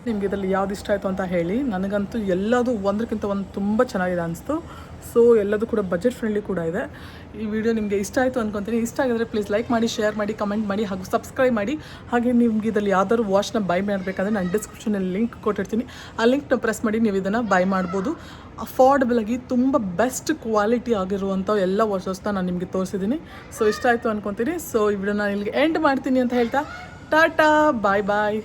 ನಿಮ್ಗೆ ಇದರಲ್ಲಿ ಯಾವ್ದು ಇಷ್ಟ ಆಯಿತು ಅಂತ ಹೇಳಿ. ನನಗಂತೂ ಎಲ್ಲದು ಒಂದಕ್ಕಿಂತ ಒಂದು ತುಂಬ ಚೆನ್ನಾಗಿದೆ ಅನಿಸ್ತು. ಸೊ ಎಲ್ಲದು ಕೂಡ ಬಜೆಟ್ ಫ್ರೆಂಡ್ಲಿ ಕೂಡ ಇದೆ. ಈ ವಿಡಿಯೋ ನಿಮಗೆ ಇಷ್ಟ ಆಯಿತು ಅನ್ಕೊತೀನಿ. ಇಷ್ಟ ಆಗಿದ್ರೆ ಪ್ಲೀಸ್ ಲೈಕ್ ಮಾಡಿ, ಶೇರ್ ಮಾಡಿ, ಕಮೆಂಟ್ ಮಾಡಿ ಹಾಗೂ ಸಬ್ಸ್ಕ್ರೈಬ್ ಮಾಡಿ. ಹಾಗೆ ನಿಮ್ಗೆ ಇದರಲ್ಲಿ ಯಾವ್ದಾದ್ರು ವಾಚ್ನ ಬೈ ಮಾಡಬೇಕಂದ್ರೆ ನಾನು ಡಿಸ್ಕ್ರಿಪ್ಷನಲ್ಲಿ ಲಿಂಕ್ ಕೊಟ್ಟಿರ್ತೀನಿ. ಆ ಲಿಂಕ್ನ ಪ್ರೆಸ್ ಮಾಡಿ ನೀವು ಇದನ್ನು ಬೈ ಮಾಡ್ಬೋದು. ಅಫೋರ್ಡಬಲ್ ಆಗಿ ತುಂಬ ಬೆಸ್ಟ್ ಕ್ವಾಲಿಟಿ ಆಗಿರುವಂಥ ಎಲ್ಲ ವಾಚಸ್ನ ನಾನು ನಿಮಗೆ ತೋರಿಸಿದ್ದೀನಿ. ಸೊ ಇಷ್ಟ ಆಯಿತು ಅನ್ಕೊತೀನಿ. ಸೊ ಈ ವಿಡಿಯೋನ ಇಲ್ಲಿಗೆ ಎಂಡ್ ಮಾಡ್ತೀನಿ ಅಂತ ಹೇಳ್ತಾ ಟಾಟಾ, ಬಾಯ್ ಬಾಯ್.